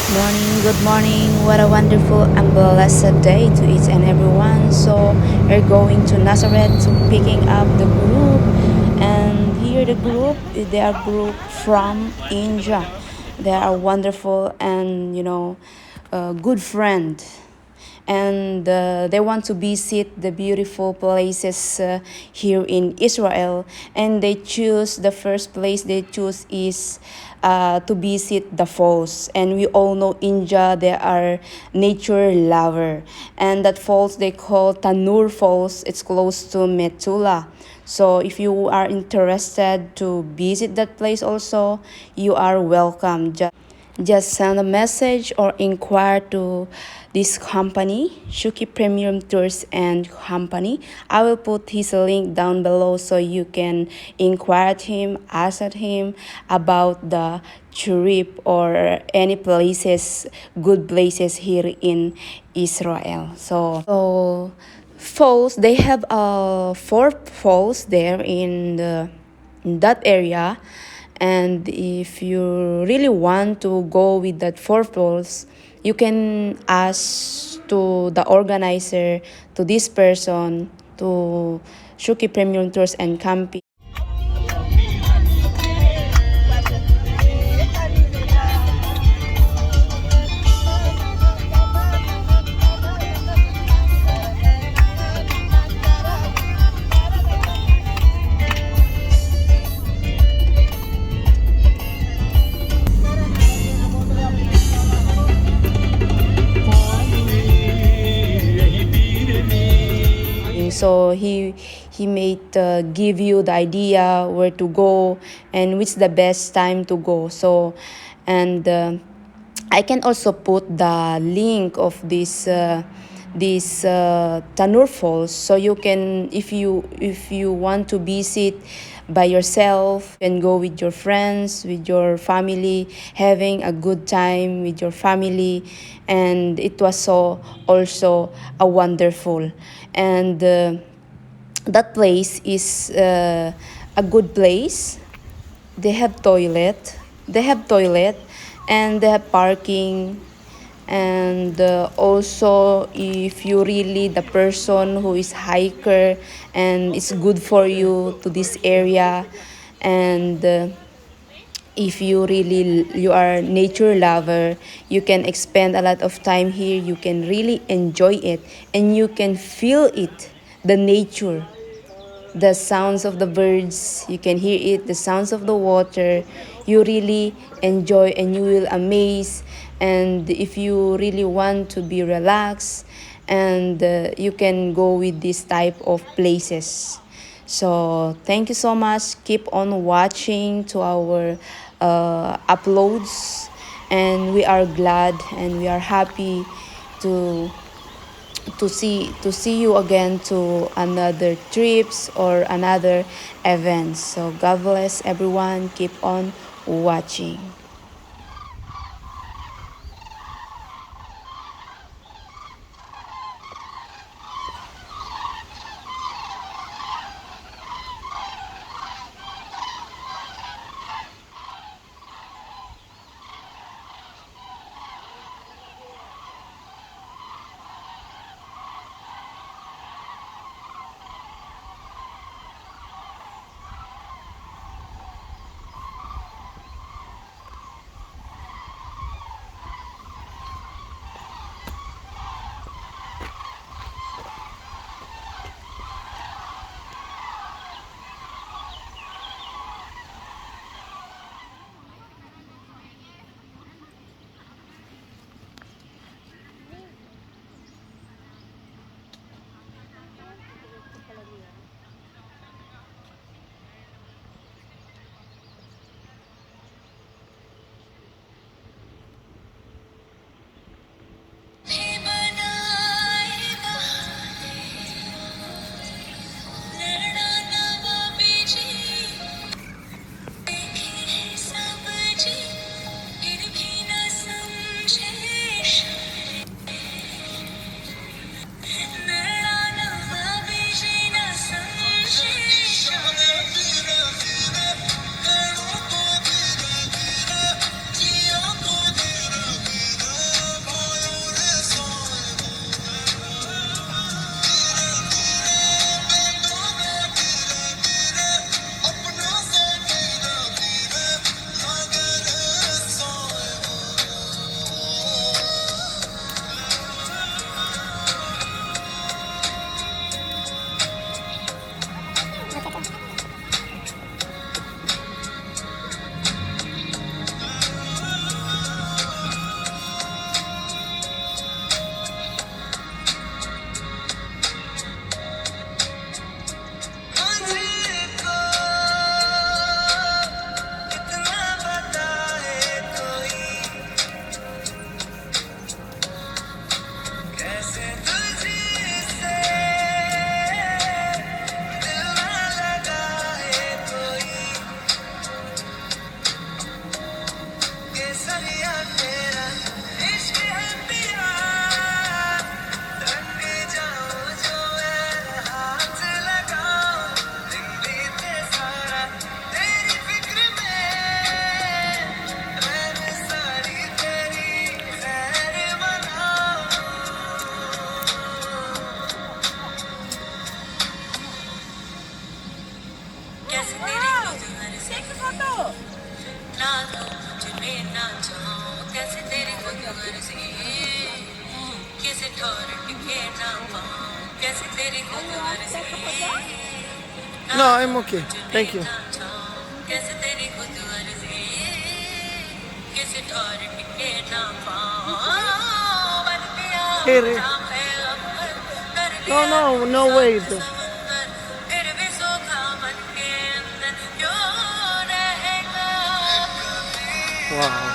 Good morning. What a wonderful and blessed day to each and everyone. So, we're going to Nazareth to picking up the group. And here, the group, they are group from India. They are wonderful and, good friend. And they want to visit the beautiful places here in Israel. And they choose the first place they choose is to visit the falls. And we all know India, they are nature lover. And that falls they call TANUR Falls. It's close to Metula. So if you are interested to visit that place also, you are welcome. Just send a message or inquire to this company, Shuki Premium Tours and Company. I will put his link down below so you can inquire at him, ask at him about the trip or any places, good places here in Israel. So falls, they have four falls there in that area. And if you really want to go with that four falls, you can ask to the organizer, to this person, to Shuki Premium Tours and Camping. So he made give you the idea where to go and which the best time to go. So and I can also put the link of this Tanur Falls, so you can, if you want to visit by yourself and go with your friends, with your family, having a good time with your family. And it was so also a wonderful. And that place is a good place. They have toilet and they have parking. And also, if you really the person who is hiker, and it's good for you to this area. And if you are nature lover, you can expend a lot of time here. You can really enjoy it, and you can feel it, the nature, the sounds of the birds, you can hear it, the sounds of the water. You really enjoy and you will amaze. And if you really want to be relaxed, and you can go with this type of places. So thank you so much. Keep on watching to our uploads. And we are glad and we are happy to to see you again to another trips or another events. So God bless everyone. Keep on watching. No, I'm okay. Thank you. Hey, Ray. No, no, no way. Wow.